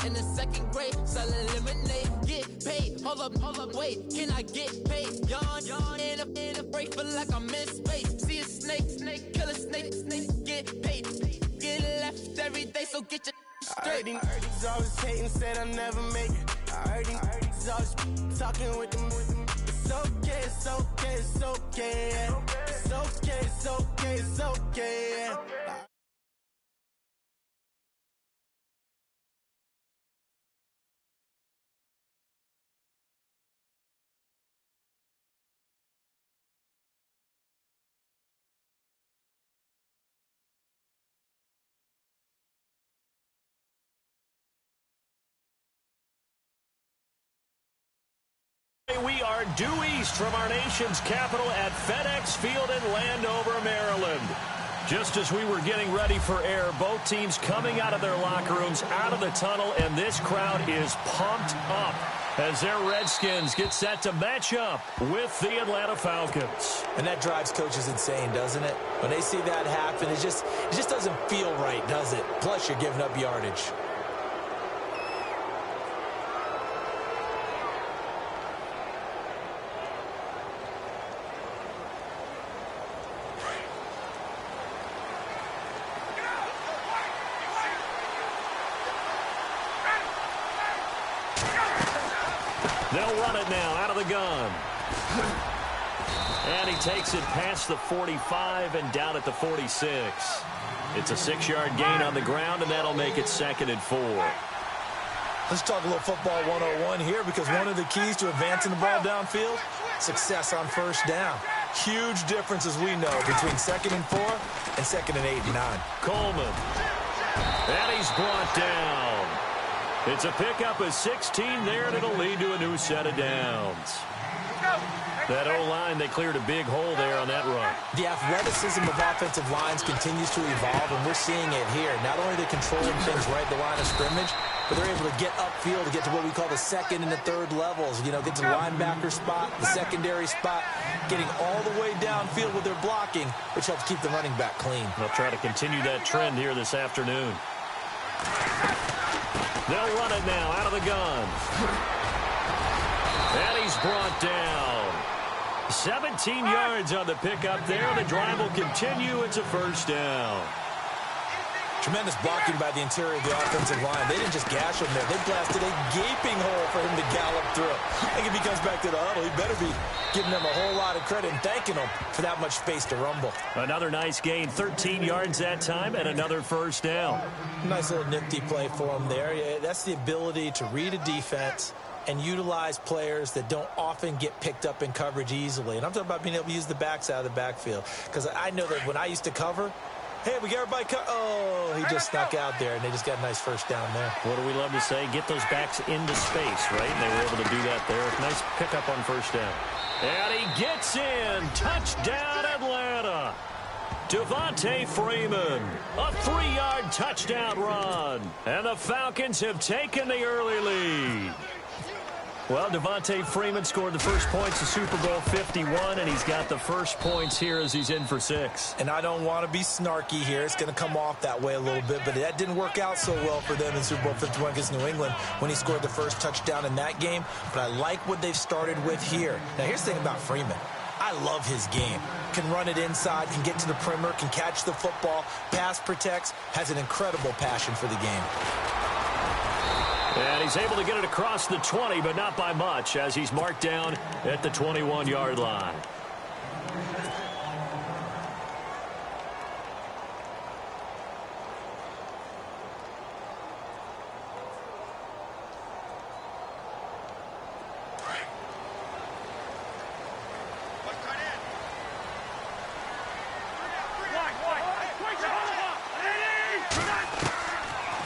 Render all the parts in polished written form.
in the second grade, selling lemonade. Get paid, hold up, wait, can I get paid? Yawn, in a break, feel like I'm in space. See a snake, kill a snake, get paid. Get left every day, so get your straight. I heard he's always hating, said I'll never make it. I heard he's always talking with them. It's okay, it's okay, it's okay, yeah. It's okay, it's okay, it's okay, yeah. We are due east from our nation's capital at FedEx Field in Landover, Maryland. Just as we were getting ready for air, both teams coming out of their locker rooms, out of the tunnel, and this crowd is pumped up as their Redskins get set to match up with the Atlanta Falcons. And that drives coaches insane, doesn't it? When they see that happen, it just doesn't feel right, does it? Plus, you're giving up yardage. They'll run it now out of the gun. And he takes it past the 45 and down at the 46. It's a 6-yard gain on the ground, and that'll make it 2nd and 4. Let's talk a little football 101 here, because one of the keys to advancing the ball downfield, success on first down. Huge difference, as we know, between 2nd and 4 and 2nd and 8 and 9. Coleman. And he's brought down. It's a pickup of 16 there, and it'll lead to a new set of downs. That O-line, they cleared a big hole there on that run. The athleticism of offensive lines continues to evolve, and we're seeing it here. Not only are they controlling things right at the line of scrimmage, but they're able to get upfield to get to what we call the 2nd and the 3rd levels. You know, get to the linebacker spot, the secondary spot, getting all the way downfield with their blocking, which helps keep the running back clean. They'll try to continue that trend here this afternoon. They'll run it now out of the gun. And he's brought down. 17 yards on the pickup there. The drive will continue. It's a 1st down. Tremendous blocking by the interior of the offensive line. They didn't just gash him there. They blasted a gaping hole for him to gallop through. I think if he comes back to the huddle, he better be giving them a whole lot of credit and thanking them for that much space to rumble. Another nice gain, 13 yards that time, and another 1st down. Nice little nifty play for him there. Yeah, that's the ability to read a defense and utilize players that don't often get picked up in coverage easily. And I'm talking about being able to use the backs out of the backfield. Because I know that when I used to cover, hey, we got everybody oh, he just snuck out there, and they just got a nice 1st down there. What do we love to say? Get those backs into space, right? And they were able to do that there. Nice pickup on 1st down. And he gets in. Touchdown, Atlanta. Devontae Freeman, a 3-yard touchdown run. And the Falcons have taken the early lead. Well, Devontae Freeman scored the first points of Super Bowl 51, and he's got the first points here as he's in for 6. And I don't want to be snarky here. It's going to come off that way a little bit, but that didn't work out so well for them in Super Bowl 51 against New England when he scored the first touchdown in that game. But I like what they've started with here. Now, here's the thing about Freeman. I love his game. Can run it inside, can get to the perimeter, can catch the football, pass protects, has an incredible passion for the game. And he's able to get it across the 20, but not by much, as he's marked down at the 21-yard line.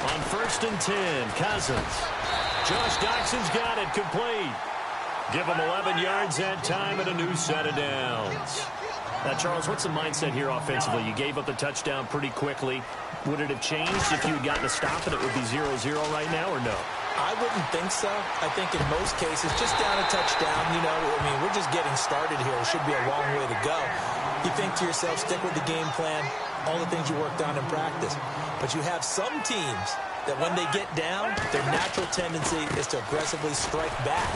On 1st and 10, Cousins. Josh Doxson's got it complete. Give him 11 yards that time and a new set of downs. Now, Charles, what's the mindset here offensively? You gave up the touchdown pretty quickly. Would it have changed if you had gotten a stop and it would be 0-0 right now, or no? I wouldn't think so. I think in most cases, just down a touchdown, you know, I mean, we're just getting started here. It should be a long way to go. You think to yourself, stick with the game plan, all the things you worked on in practice. But you have some teams that when they get down, their natural tendency is to aggressively strike back.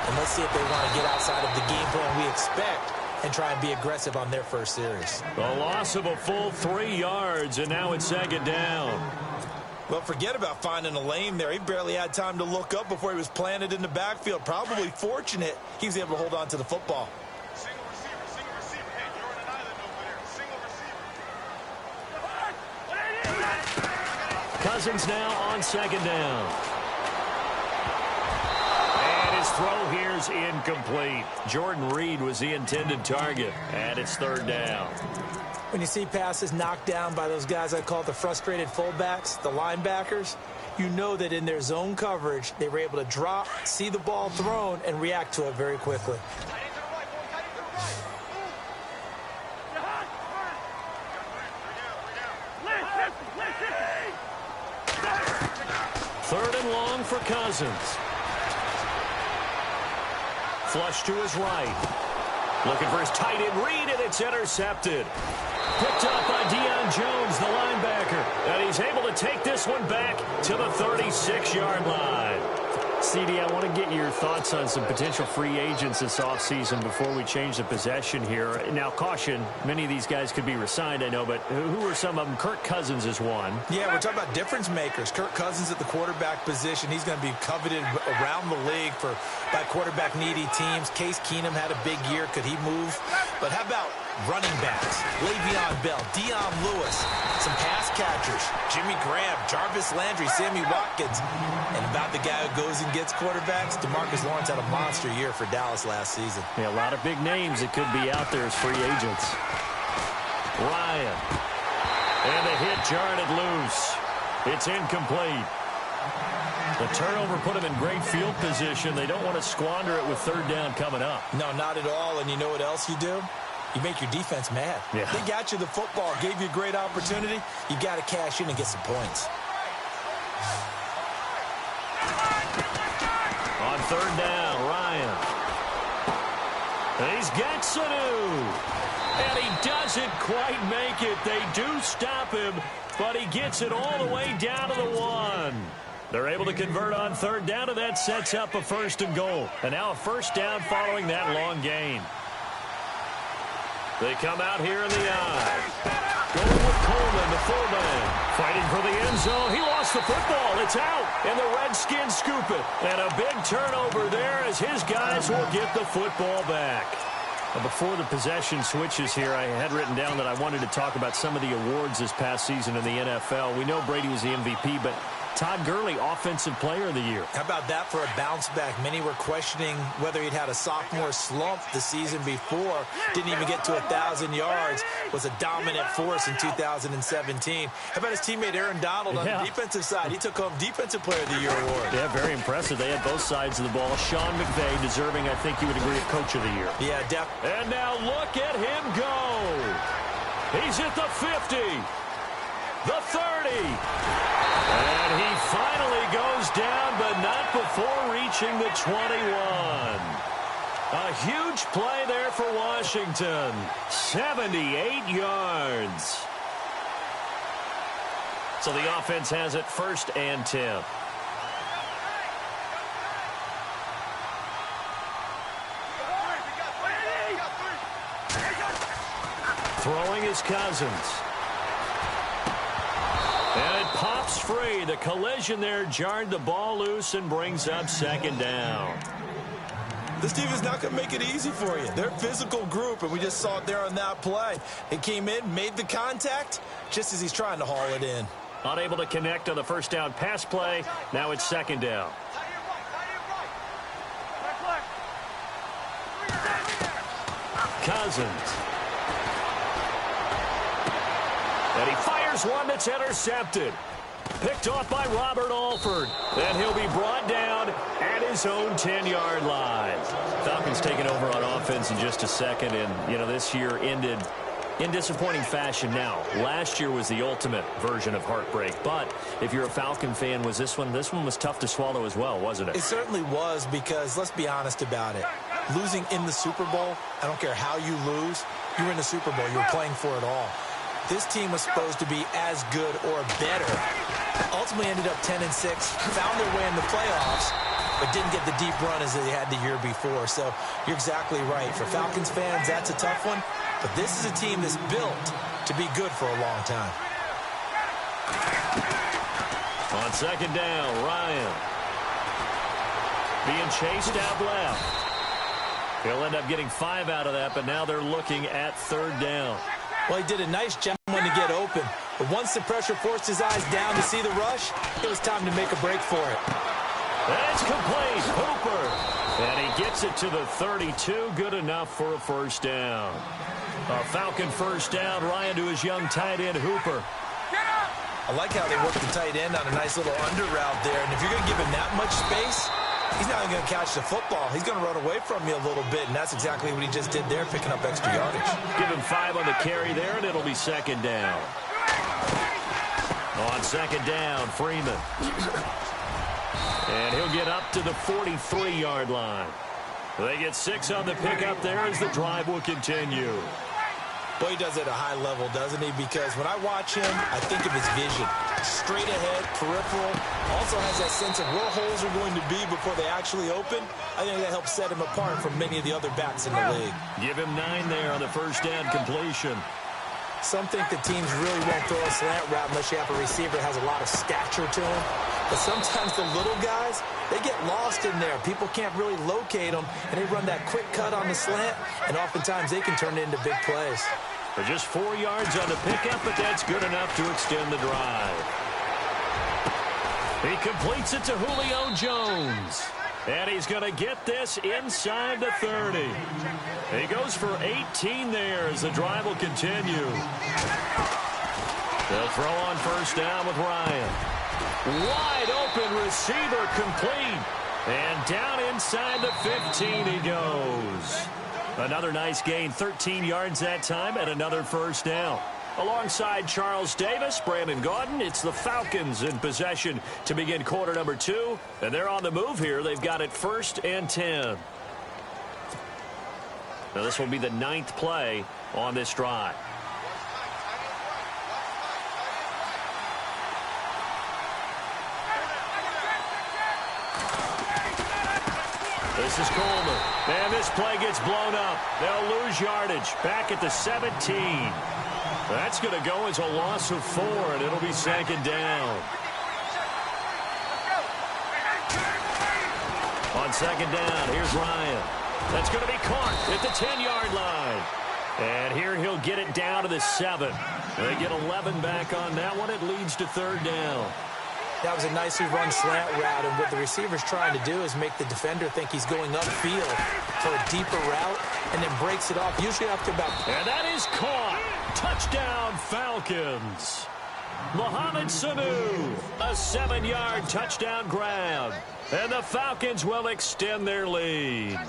And let's see if they want to get outside of the game plan we expect and try and be aggressive on their first series. A loss of a full 3 yards, and now it's second down. Well, forget about finding a lane there. He barely had time to look up before he was planted in the backfield. Probably fortunate he was able to hold on to the football. Single receiver. Hey, you're on an island over there. Single receiver. Cousins now on second down. And his throw here's incomplete. Jordan Reed was the intended target, and it's third down. When you see passes knocked down by those guys I call the frustrated fullbacks, the linebackers, you know that in their zone coverage, they were able to drop, see the ball thrown, and react to it very quickly. Third and long for Cousins. Flush to his right. Looking for his tight end Reed, and it's intercepted. Picked up by Deion Jones, the linebacker. And he's able to take this one back to the 36-yard line. CD, I want to get your thoughts on some potential free agents this offseason before we change the possession here. Now, caution, many of these guys could be re-signed, I know, but who are some of them? Kirk Cousins is one. Yeah, we're talking about difference makers. Kirk Cousins at the quarterback position. He's going to be coveted around the league by quarterback-needy teams. Case Keenum had a big year. Could he move? But how about running backs? Le'Veon Bell, Dion Lewis, some pass catchers, Jimmy Graham, Jarvis Landry, Sammy Watkins, and about the guy who goes and gets quarterbacks, DeMarcus Lawrence had a monster year for Dallas last season. Yeah, a lot of big names that could be out there as free agents. Ryan. And the hit jarred it loose. It's incomplete. The turnover put him in great field position. They don't want to squander it with third down coming up. No, not at all. And you know what else you do? You make your defense mad. Yeah. They got you the football, gave you a great opportunity. You got to cash in and get some points. On third down, Ryan. He's got Sanu. And he doesn't quite make it. They do stop him, but he gets it all the way down to the 1. They're able to convert on third down, and that sets up a first and goal. And now a first down following that long gain. They come out here in the eye. Going with Coleman, the fullback. Fighting for the end zone. He lost the football. It's out. And the Redskins scoop it. And a big turnover there as his guys will get the football back. Before the possession switches here, I had written down that I wanted to talk about some of the awards this past season in the NFL. We know Brady was the MVP, but Todd Gurley, Offensive Player of the Year. How about that for a bounce back? Many were questioning whether he'd had a sophomore slump the season before. Didn't even get to 1,000 yards. Was a dominant force in 2017. How about his teammate Aaron Donald on the defensive side? He took home Defensive Player of the Year award. Yeah, very impressive. They had both sides of the ball. Sean McVay deserving, I think you would agree, of Coach of the Year. Yeah, definitely. And now look at him go. He's at the 50. The 30. And he finally goes down, but not before reaching the 21. A huge play there for Washington. 78 yards. So the offense has it 1st and 10. Throwing is Cousins. And it pops free. The collision there jarred the ball loose and brings up 2nd down. This team is not going to make it easy for you. They're a physical group, and we just saw it there on that play. It came in, made the contact, just as he's trying to haul it in. Unable to connect on the first down pass play. Now it's 2nd down. Cousins. And he fires one that's intercepted. Picked off by Robert Alford. And he'll be brought down at his own 10-yard line. Falcons taking over on offense in just a second. And, you know, this year ended in disappointing fashion now. Last year was the ultimate version of heartbreak. But if you're a Falcon fan, was this one was tough to swallow as well, wasn't it? It certainly was, because let's be honest about it. Losing in the Super Bowl, I don't care how you lose, you were in the Super Bowl. You were playing for it all. This team was supposed to be as good or better. Ultimately ended up 10-6, found their way in the playoffs, but didn't get the deep run as they had the year before. So you're exactly right. For Falcons fans, that's a tough one. But this is a team that's built to be good for a long time. On second down, Ryan. Being chased out left. He'll end up getting 5 out of that, but now they're looking at third down. Well, he did a nice job to get open. But once the pressure forced his eyes down to see the rush, it was time to make a break for it. And it's complete. Hooper. And he gets it to the 32. Good enough for a first down. A Falcon first down. Ryan to his young tight end, Hooper. I like how they work the tight end on a nice little under route there. And if you're going to give him that much space, he's not going to catch the football. He's going to run away from you a little bit, and that's exactly what he just did there, picking up extra yardage. Give him 5 on the carry there, and it'll be second down. On second down, Freeman. And he'll get up to the 43-yard line. They get 6 on the pickup there as the drive will continue. Boy, he does it at a high level, doesn't he? Because when I watch him, I think of his vision. Straight ahead, peripheral. Also has that sense of where holes are going to be before they actually open. I think that helps set him apart from many of the other backs in the league. Give him 9 there on the first down completion. Some think the teams really won't throw a slant route unless you have a receiver that has a lot of stature to him. But sometimes the little guys, they get lost in there. People can't really locate them, and they run that quick cut on the slant, and oftentimes they can turn it into big plays. For just 4 yards on the pickup, but that's good enough to extend the drive. He completes it to Julio Jones. And he's going to get this inside the 30. He goes for 18 there as the drive will continue. They'll throw on first down with Ryan. Wide open receiver complete. And down inside the 15 he goes. Another nice gain, 13 yards that time, and another first down. Alongside Charles Davis, Brandon Gaudin, it's the Falcons in possession to begin quarter number 2. And they're on the move here. They've got it 1st and 10. Now this will be the 9th play on this drive. This is Coleman. And this play gets blown up. They'll lose yardage back at the 17. That's going to go as a loss of 4, and it'll be second down. On second down, here's Ryan. That's going to be caught at the 10-yard line. And here he'll get it down to the 7. They get 11 back on that one. It leads to third down. That was a nicely run slant route, and what the receiver's trying to do is make the defender think he's going upfield for a deeper route, and then breaks it off, usually after about... And that is caught. Touchdown, Falcons. Mohamed Sanu, a 7-yard touchdown grab. And the Falcons will extend their lead.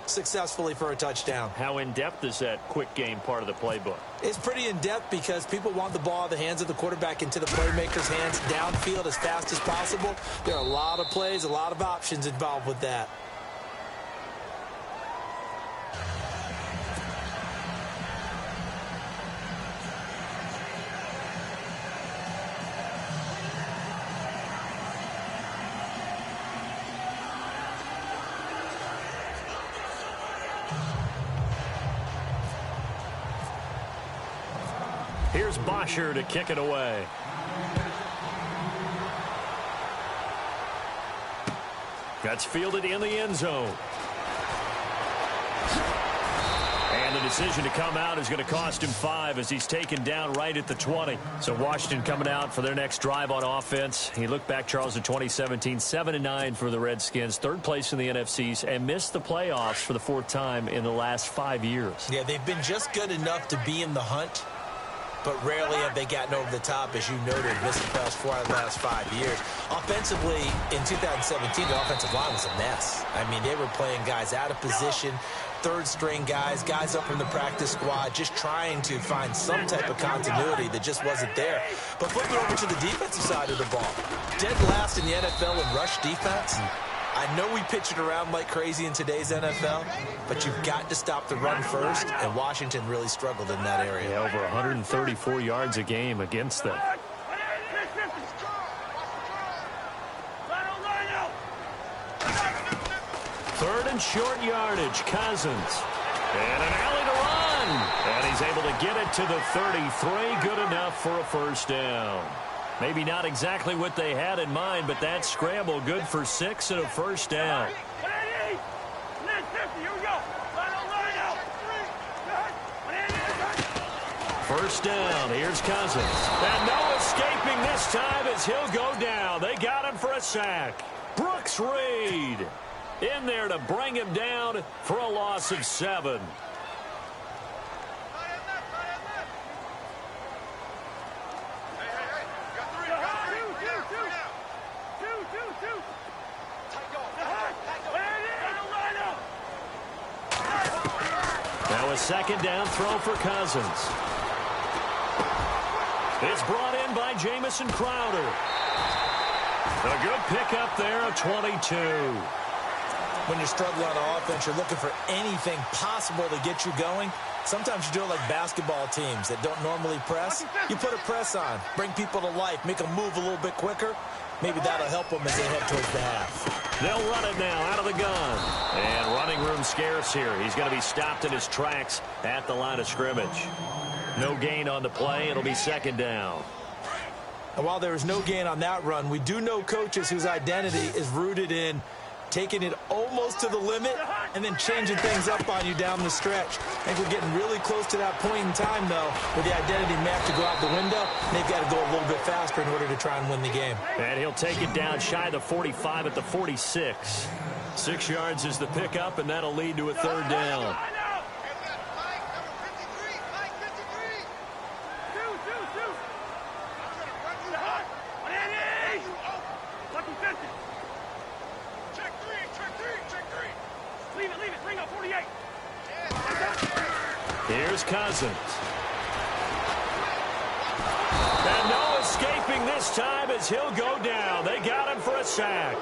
Successfully for a touchdown. How in-depth is that quick game part of the playbook? It's pretty in-depth because people want the ball in the hands of the quarterback into the playmaker's hands downfield as fast as possible. There are a lot of plays, a lot of options involved with that. Here's Bosher to kick it away. That's fielded in the end zone. And the decision to come out is going to cost him 5 as he's taken down right at the 20. So Washington coming out for their next drive on offense. He looked back, Charles, in 2017, 7-9 for the Redskins, 3rd place in the NFCs, and missed the playoffs for the 4th time in the last 5 years. Yeah, they've been just good enough to be in the hunt. but rarely have they gotten over the top, as you noted, missing playoffs 4 out of the last 5 years. Offensively, in 2017, the offensive line was a mess. I mean, they were playing guys out of position, third-string guys up from the practice squad, just trying to find some type of continuity that just wasn't there. But flipping over to the defensive side of the ball, dead last in the NFL in rush defense. I know we pitch it around like crazy in today's NFL, but you've got to stop the run first, and Washington really struggled in that area. Yeah, over 134 yards a game against them. Third and short yardage, Cousins. And an alley to run. And he's able to get it to the 33. Good enough for a first down. Maybe not exactly what they had in mind, but that scramble good for 6 and a first down. First down, here's Cousins. And no escaping this time as he'll go down. They got him for a sack. Brooks Reed in there to bring him down for a loss of 7. Now a second down throw for Cousins. It's brought in by Jamison Crowder. A good pickup there, a 22. When you're struggling on offense, you're looking for anything possible to get you going. Sometimes you do it like basketball teams that don't normally press. You put a press on, bring people to life, make them move a little bit quicker. Maybe that'll help them as they head towards the half. They'll run it now out of the gun. And running room scarce here. He's going to be stopped in his tracks at the line of scrimmage. No gain on the play. It'll be second down. And while there is no gain on that run, we do know coaches whose identity is rooted in taking it almost to the limit and then changing things up on you down the stretch. I think we're getting really close to that point in time, though, where the identity may have to go out the window, and they've got to go a little bit faster in order to try and win the game. And he'll take it down shy of the 45 at the 46. 6 yards is the pickup, and that'll lead to a third down. Here's Cousins. And no escaping this time as he'll go down. They got him for a sack.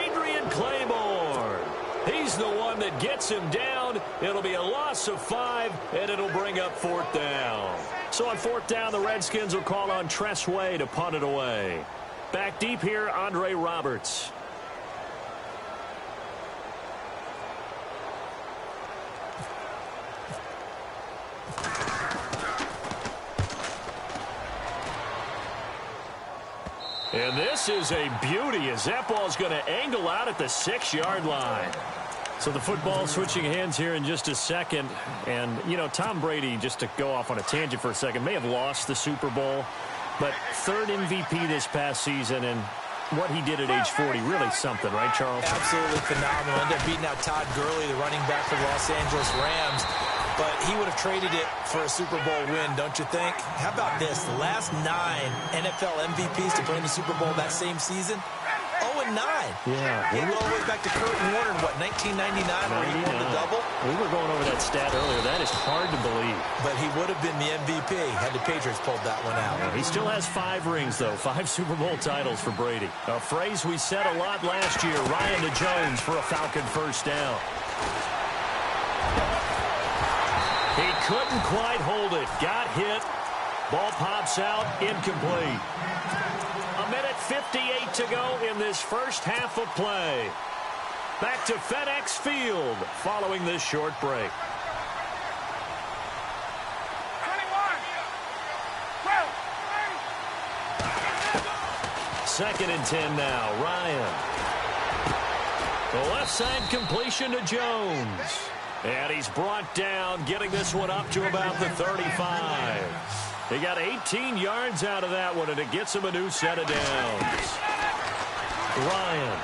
Adrian Claiborne. He's the one that gets him down. It'll be a loss of 5, and it'll bring up fourth down. So on fourth down, the Redskins will call on Tress Way to punt it away. Back deep here, Andre Roberts. And this is a beauty as that ball's going to angle out at the 6-yard line. So the football switching hands here in just a second. And, you know, Tom Brady, just to go off on a tangent for a second, may have lost the Super Bowl. But third MVP this past season, and what he did at age 40, really something, right, Charles? Absolutely phenomenal. Ended up beating out Todd Gurley, the running back for the Los Angeles Rams. But he would have traded it for a Super Bowl win, don't you think? How about this? The last 9 NFL MVPs to play in the Super Bowl that same season, 0-9. Yeah. He went all the way back to Kurt Warner in, what, 1999, where he won the double? We were going over that stat earlier. That is hard to believe. But he would have been the MVP had the Patriots pulled that one out. Yeah, he still has 5 rings, though. 5 Super Bowl titles for Brady. A phrase we said a lot last year. Ryan to Jones for a Falcon first down. He couldn't quite hold it. Got hit. Ball pops out. Incomplete. 1:58 to go in this first half of play. Back to FedEx Field following this short break. 2nd and 10 now. Ryan. The left side completion to Jones. And he's brought down, getting this one up to about the 35. He got 18 yards out of that one, and it gets him a new set of downs. Ryan.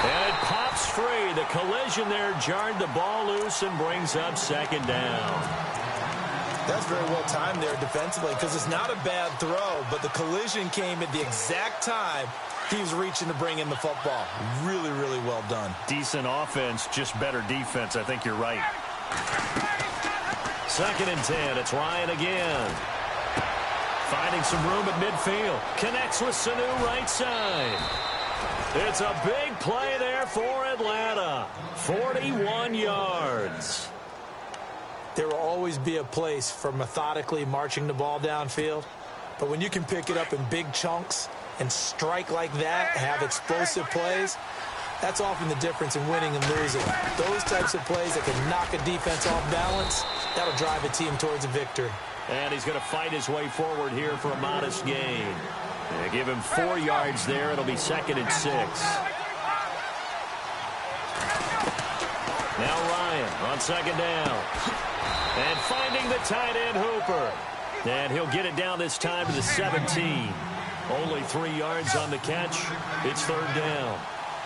And it pops free. The collision there jarred the ball loose and brings up second down. That's very well timed there defensively because it's not a bad throw, but the collision came at the exact time he was reaching to bring in the football. Really, really well done. Decent offense, just better defense. I think you're right. 2nd and 10. It's Ryan again. Finding some room at midfield. Connects with Sanu right side. It's a big play there for Atlanta. 41 yards. There will always be a place for methodically marching the ball downfield. But when you can pick it up in big chunks and strike like that, have explosive plays, that's often the difference in winning and losing. Those types of plays that can knock a defense off balance, that'll drive a team towards a victory. And he's going to fight his way forward here for a modest gain. They give him 4 yards there. It'll be 2nd and 6. Now Ryan on 2nd down. And finding the tight end Hooper. And he'll get it down this time to the 17. Only 3 yards on the catch. It's 3rd down.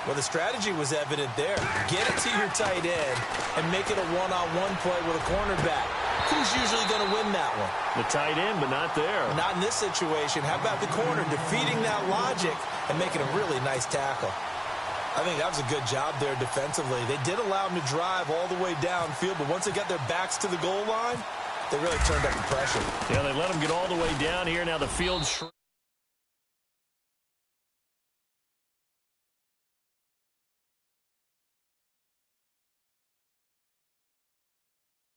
Well, the strategy was evident there. Get it to your tight end and make it a one-on-one play with a cornerback. Who's usually going to win that one? The tight end, but not there. Not in this situation. How about the corner defeating that logic and making a really nice tackle? I think that was a good job there defensively. They did allow him to drive all the way downfield, but once they got their backs to the goal line, they really turned up the pressure. Yeah, they let him get all the way down here. Now the field